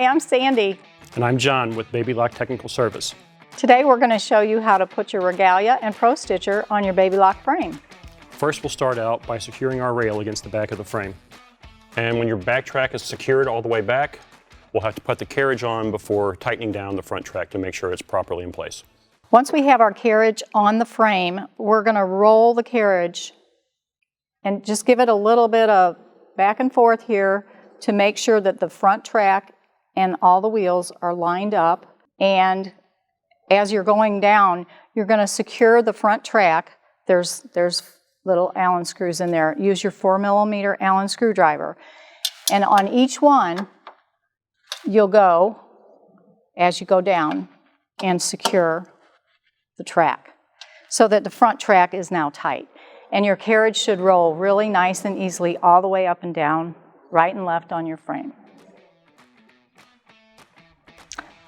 I'm Sandy. And I'm John with Baby Lock Technical Service. Today we're going to show you how to put your Regalia and Pro Stitcher on your Baby Lock frame. First, we'll start out by securing our rail against the back of the frame. And when your back track is secured all the way back, we'll have to put the carriage on before tightening down the front track to make sure it's properly in place. Once we have our carriage on the frame, we're going to roll the carriage and just give it a little bit of back and forth here to make sure that the front track and all the wheels are lined up. And as you're going down, you're going to secure the front track. There's little Allen screws in there. Use your 4mm Allen screwdriver. And on each one, you'll go, as you go down, and secure the track so that the front track is now tight. And your carriage should roll really nice and easily all the way up and down, right and left on your frame.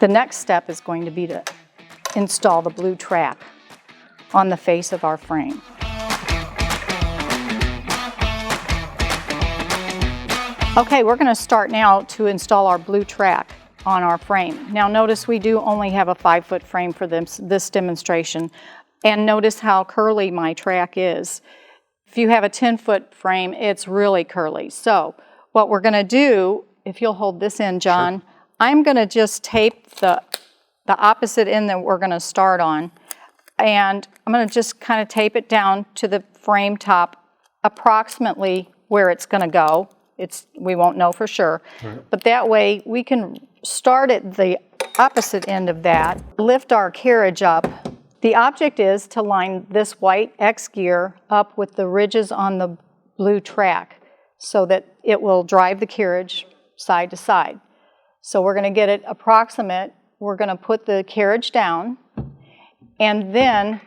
The next step is going to be to install the blue track on the face of our frame. Okay, we're going to start now to install our blue track on our frame. Now notice we do only have a 5-foot frame for this demonstration, and notice how curly my track is. If you have a 10-foot frame, it's really curly. So what we're going to do, if you'll hold this in, John, sure. I'm going to just tape the opposite end that we're going to start on, and I'm going to just kind of tape it down to the frame top approximately where it's going to go. We won't know for sure, but that way we can start at the opposite end of that, lift our carriage up. The object is to line this white X gear up with the ridges on the blue track so that it will drive the carriage side to side. So we're going to get it approximate. We're going to put the carriage down, and then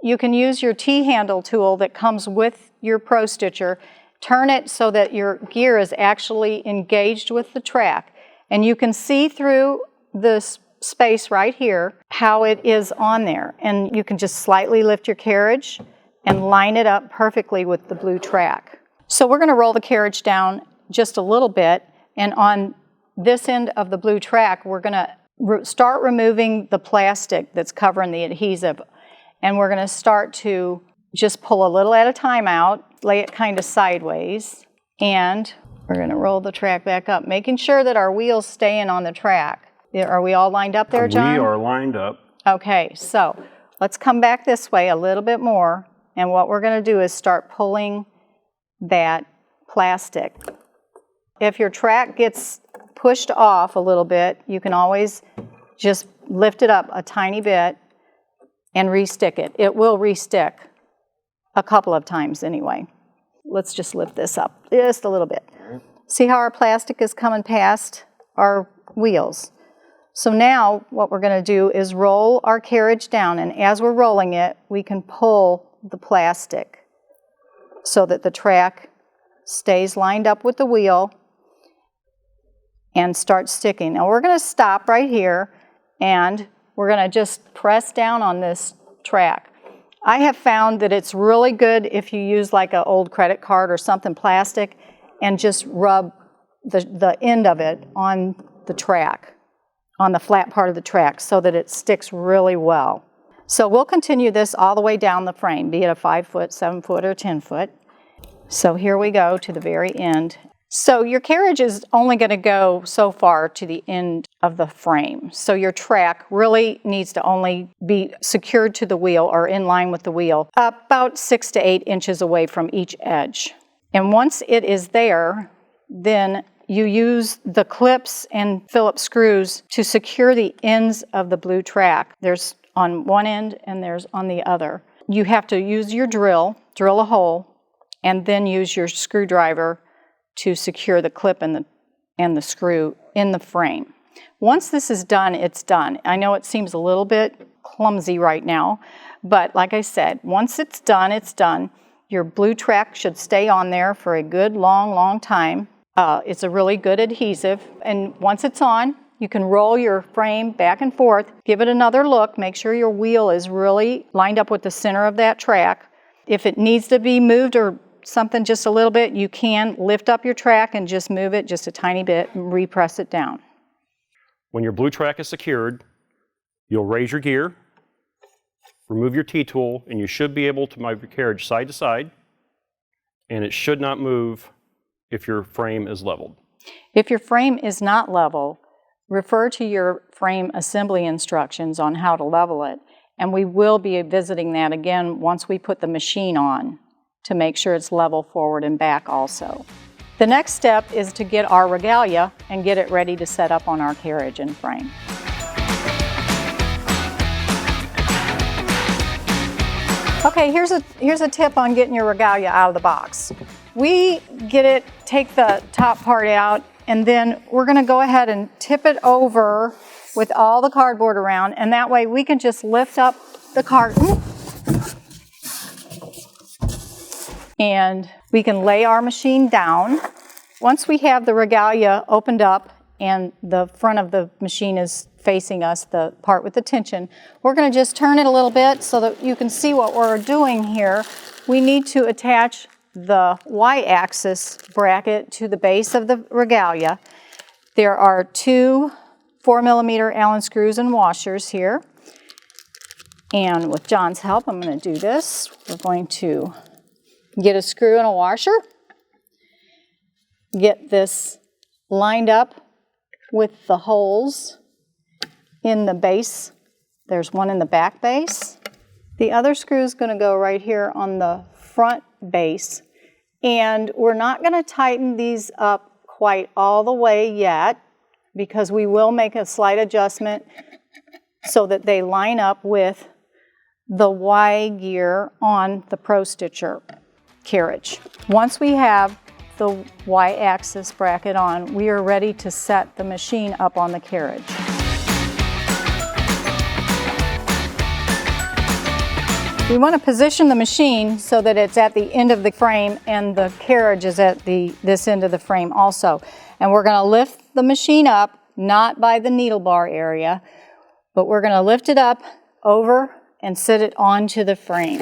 you can use your T-handle tool that comes with your Pro Stitcher. Turn it so that your gear is actually engaged with the track, and you can see through this space right here how it is on there, and you can just slightly lift your carriage and line it up perfectly with the blue track. So we're going to roll the carriage down just a little bit, and on this end of the blue track we're going to start removing the plastic that's covering the adhesive, and we're going to start to just pull a little at a time out, lay it kind of sideways, and we're going to roll the track back up, making sure that our wheels stay in on the track. Are we all lined up there, John? We are lined up. Okay, so let's come back this way a little bit more, and what we're going to do is start pulling that plastic. If your track gets pushed off a little bit, you can always just lift it up a tiny bit and re-stick it. It will re-stick a couple of times anyway. Let's just lift this up just a little bit. See how our plastic is coming past our wheels? So now what we're going to do is roll our carriage down, and as we're rolling it, we can pull the plastic so that the track stays lined up with the wheel and start sticking. Now we're going to stop right here, and we're going to just press down on this track. I have found that it's really good if you use like an old credit card or something plastic and just rub the end of it on the track, on the flat part of the track, so that it sticks really well. So we'll continue this all the way down the frame, be it a 5-foot, 7-foot, or 10-foot. So here we go to the very end. So your carriage is only going to go so far to the end of the frame. So your track really needs to only be secured to the wheel or in line with the wheel, about 6 to 8 inches away from each edge. And once it is there, then you use the clips and Phillips screws to secure the ends of the blue track. There's on one end and there's on the other. You have to use your drill a hole, and then use your screwdriver to secure the clip and the screw in the frame. Once this is done, it's done. I know it seems a little bit clumsy right now, but like I said, once it's done, it's done. Your blue track should stay on there for a good long time. It's a really good adhesive, and once it's on, you can roll your frame back and forth, give it another look, make sure your wheel is really lined up with the center of that track. If it needs to be moved or something just a little bit, you can lift up your track and just move it just a tiny bit and repress it down. When your blue track is secured, you'll raise your gear, remove your T-tool, and you should be able to move your carriage side to side, and it should not move if your frame is leveled. If your frame is not level, refer to your frame assembly instructions on how to level it, and we will be visiting that again once we put the machine on to make sure it's level forward and back also. The next step is to get our Regalia and get it ready to set up on our carriage and frame. Okay, here's a tip on getting your Regalia out of the box. We take the top part out, and then we're going to go ahead and tip it over with all the cardboard around, and that way we can just lift up the carton and we can lay our machine down. Once we have the Regalia opened up and the front of the machine is facing us, the part with the tension, we're going to just turn it a little bit so that you can see what we're doing here. We need to attach the Y-axis bracket to the base of the Regalia. There are two 4mm Allen screws and washers here. And with John's help, I'm going to do this. We're going to get a screw and a washer, get this lined up with the holes in the base. There's one in the back base. The other screw is going to go right here on the front base. And we're not going to tighten these up quite all the way yet, because we will make a slight adjustment so that they line up with the Y gear on the Pro Stitcher carriage. Once we have the Y-axis bracket on, we are ready to set the machine up on the carriage. We want to position the machine so that it's at the end of the frame and the carriage is at this end of the frame also. And we're going to lift the machine up, not by the needle bar area, but we're going to lift it up over and sit it onto the frame.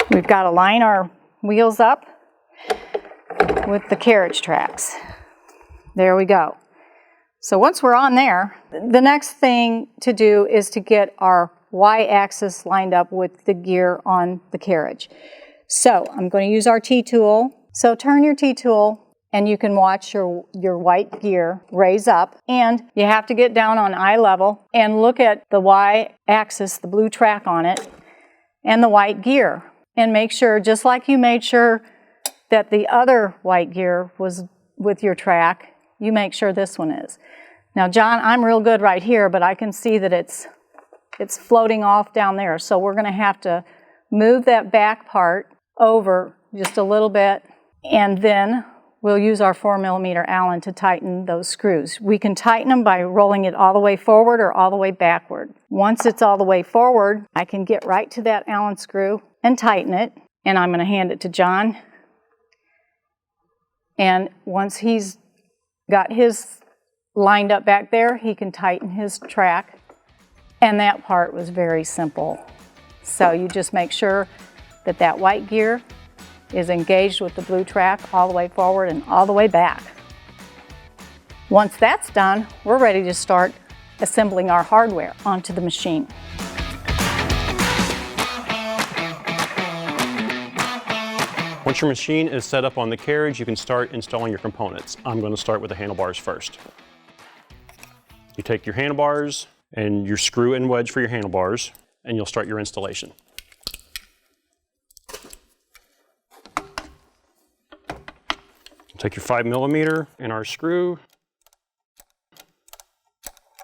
We've got to line our wheels up with the carriage tracks. There we go. So once we're on there, the next thing to do is to get our Y-axis lined up with the gear on the carriage. So I'm going to use our T-tool. So turn your T-tool and you can watch your white gear raise up, and you have to get down on eye level and look at the Y-axis, the blue track on it, and the white gear, and make sure, just like you made sure that the other white gear was with your track, you make sure this one is. Now, John, I'm real good right here, but I can see that it's floating off down there, so we're going to have to move that back part over just a little bit, and then we'll use our 4mm Allen to tighten those screws. We can tighten them by rolling it all the way forward or all the way backward. Once it's all the way forward, I can get right to that Allen screw and tighten it, and I'm going to hand it to John. And once he's got his lined up back there, he can tighten his track. And that part was very simple. So you just make sure that that white gear is engaged with the blue track all the way forward and all the way back. Once that's done, we're ready to start assembling our hardware onto the machine. Once your machine is set up on the carriage, you can start installing your components. I'm going to start with the handlebars first. You take your handlebars and your screw and wedge for your handlebars, and you'll start your installation. Take your 5mm and our screw,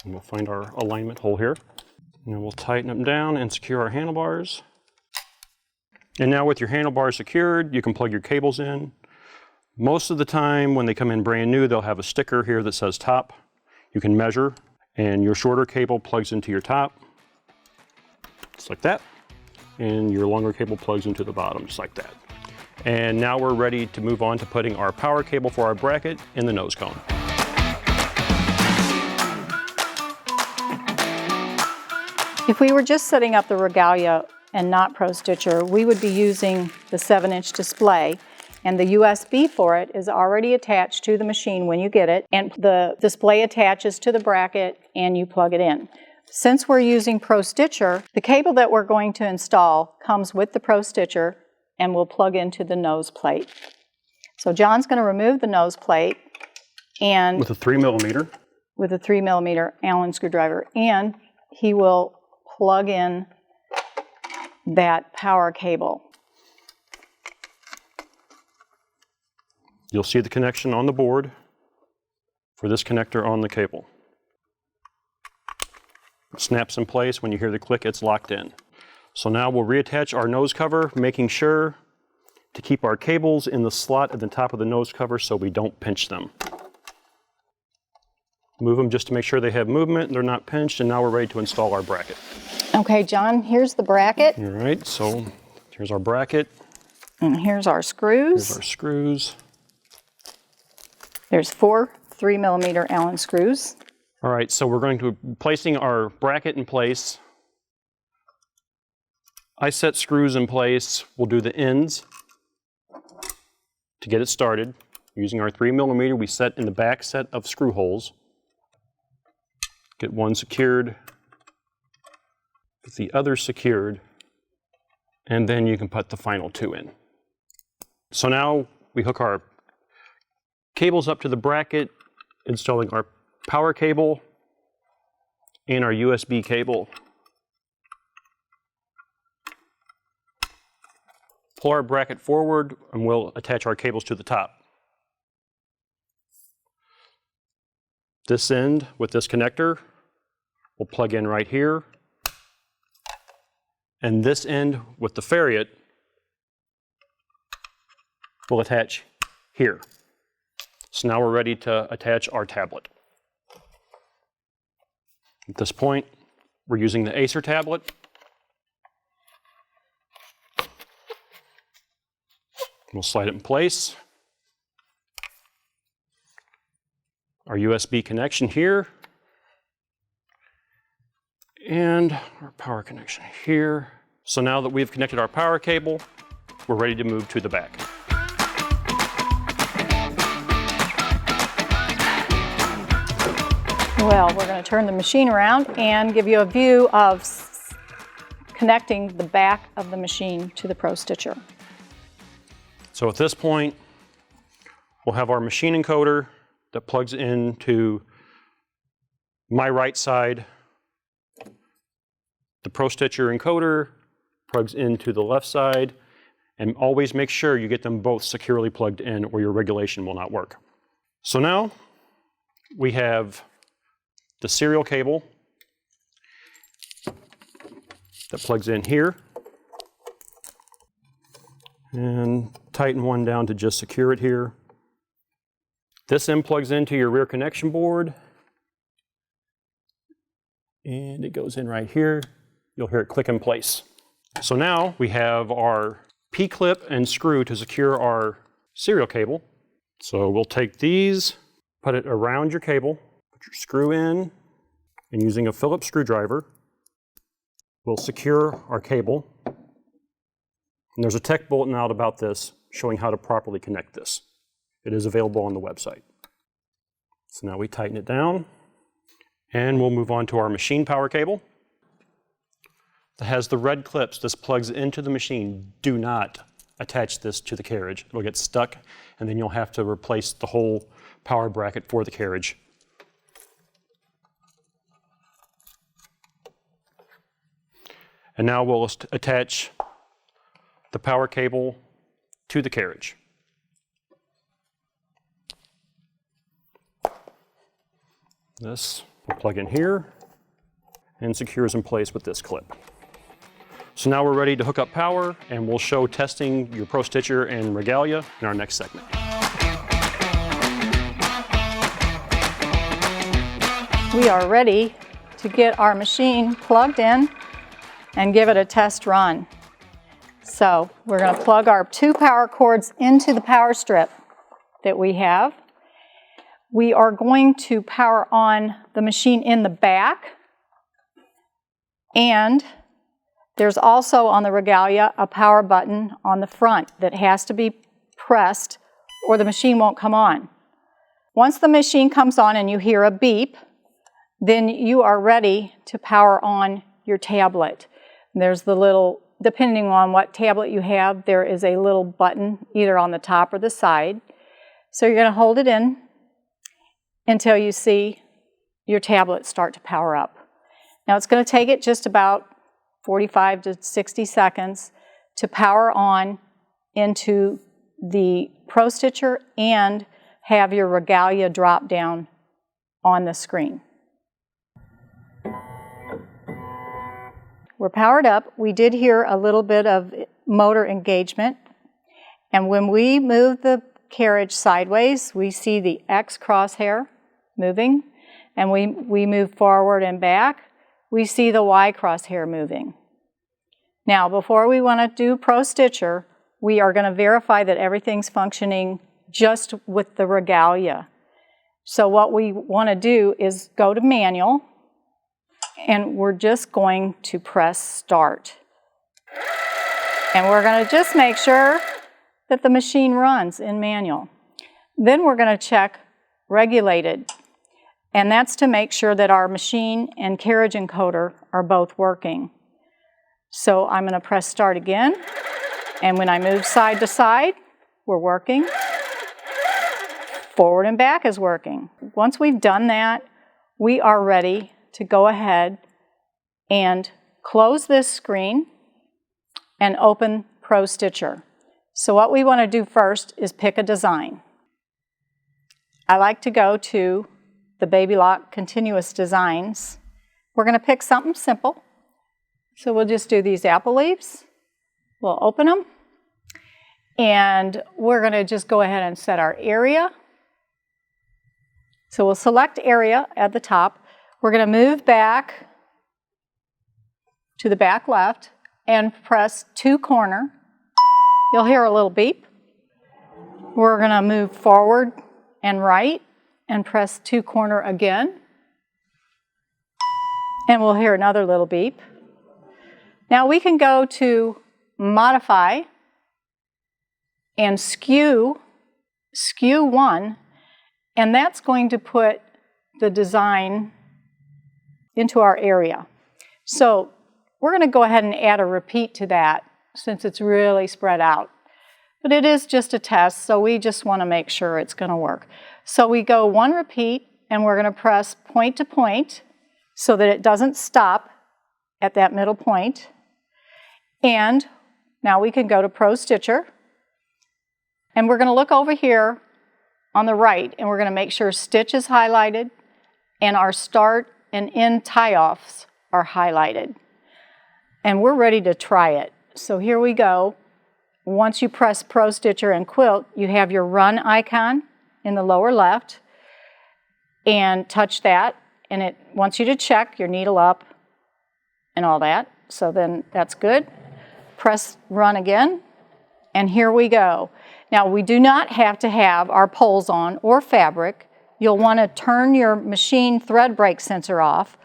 and we'll find our alignment hole here. And we'll tighten them down and secure our handlebars. And now with your handlebars secured, you can plug your cables in. Most of the time when they come in brand new, they'll have a sticker here that says top. You can measure, and your shorter cable plugs into your top, just like that. And your longer cable plugs into the bottom, just like that. And now we're ready to move on to putting our power cable for our bracket in the nose cone. If we were just setting up the Regalia and not Pro Stitcher, we would be using the 7-inch display. And the USB for it is already attached to the machine when you get it, and the display attaches to the bracket and you plug it in. Since we're using Pro Stitcher, the cable that we're going to install comes with the Pro Stitcher and will plug into the nose plate. So John's going to remove the nose plate and with a 3mm. With a 3mm Allen screwdriver, and he will plug in that power cable. You'll see the connection on the board for this connector on the cable. It snaps in place. When you hear the click, it's locked in. So now we'll reattach our nose cover, making sure to keep our cables in the slot at the top of the nose cover so we don't pinch them. Move them just to make sure they have movement, they're not pinched, and now we're ready to install our bracket. Okay, John, here's the bracket. All right, so here's our bracket. And here's our screws. Here's our screws. There's 4 3mm Allen screws. All right, so we're going to be placing our bracket in place. I set screws in place. We'll do the ends to get it started. Using our 3mm, we set in the back set of screw holes. Get one secured, get the other secured, and then you can put the final 2 in. So now we hook our cables up to the bracket, installing our power cable and our USB cable. Pull our bracket forward and we'll attach our cables to the top. This end with this connector will plug in right here, and this end with the ferrite will attach here. So now we're ready to attach our tablet. At this point, we're using the Acer tablet. We'll slide it in place. Our USB connection here, and our power connection here. So now that we've connected our power cable, we're ready to move to the back. Well, we're going to turn the machine around and give you a view of connecting the back of the machine to the Pro Stitcher. So at this point, we'll have our machine encoder that plugs into my right side. The Pro Stitcher encoder plugs into the left side, and always make sure you get them both securely plugged in or your regulation will not work. So now we have the serial cable that plugs in here, and tighten one down to just secure it here. This end plugs into your rear connection board, and it goes in right here. You'll hear it click in place. So now we have our P-clip and screw to secure our serial cable. So we'll take these, put it around your cable, put your screw in, and using a Phillips screwdriver, we'll secure our cable. And there's a tech bulletin out about this showing how to properly connect this. It is available on the website. So now we tighten it down, and we'll move on to our machine power cable. It has the red clips. This plugs into the machine. Do not attach this to the carriage. It'll get stuck, and then you'll have to replace the whole power bracket for the carriage. And now we'll attach the power cable to the carriage. This will plug in here and secures in place with this clip. So now we're ready to hook up power, and we'll show testing your Pro Stitcher and Regalia in our next segment. We are ready to get our machine plugged in and give it a test run. So we're going to plug our 2 power cords into the power strip that we have. We are going to power on the machine in the back, and there's also on the Regalia a power button on the front that has to be pressed or the machine won't come on. Once the machine comes on and you hear a beep, then you are ready to power on your tablet. There's the little, depending on what tablet you have, there is a little button either on the top or the side. So you're going to hold it in until you see your tablet start to power up. Now it's going to take it just about 45 to 60 seconds to power on into the Pro Stitcher and have your Regalia drop down on the screen. We're powered up. We did hear a little bit of motor engagement, and when we move the carriage sideways, we see the X crosshair moving, and we move forward and back, we see the Y crosshair moving. Now, before we want to do Pro Stitcher, we are going to verify that everything's functioning just with the Regalia. So what we want to do is go to manual, and we're just going to press start. And we're going to just make sure that the machine runs in manual. Then we're going to check regulated, and that's to make sure that our machine and carriage encoder are both working. So I'm going to press start again, and when I move side to side, we're working. Forward and back is working. Once we've done that, we are ready to go ahead and close this screen and open Pro Stitcher. So what we want to do first is pick a design. I like to go to the Baby Lock Continuous Designs. We're going to pick something simple. So we'll just do these apple leaves. We'll open them. And we're going to just go ahead and set our area. So we'll select area at the top. We're going to move back to the back left and press to corner. You'll hear a little beep. We're going to move forward and right and press to corner again. And we'll hear another little beep. Now we can go to modify and skew 1, and that's going to put the design into our area. So we're going to go ahead and add a repeat to that since it's really spread out. But it is just a test, so we just want to make sure it's going to work. So we go 1 repeat, and we're going to press point to point so that it doesn't stop at that middle point. And now we can go to Pro Stitcher, and we're going to look over here on the right, and we're going to make sure stitch is highlighted and our start and end tie-offs are highlighted. And we're ready to try it. So here we go. Once you press Pro Stitcher and quilt, you have your run icon in the lower left, and touch that, and it wants you to check your needle up and all that. So then that's good. Press run again, and here we go. Now we do not have to have our poles on or fabric. You'll want to turn your machine thread break sensor off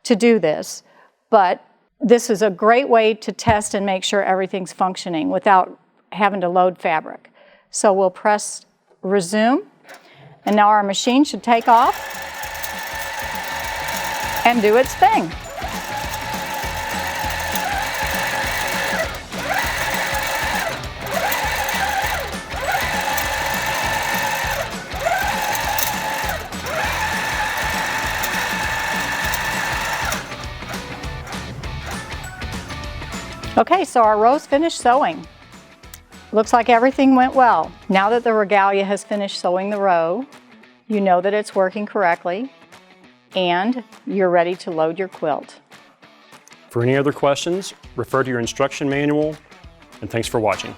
to do this, but this is a great way to test and make sure everything's functioning without having to load fabric. So we'll press resume, and now our machine should take off and do its thing. Okay, so our row's finished sewing. Looks like everything went well. Now that the Regalia has finished sewing the row, you know that it's working correctly, and you're ready to load your quilt. For any other questions, refer to your instruction manual, and thanks for watching.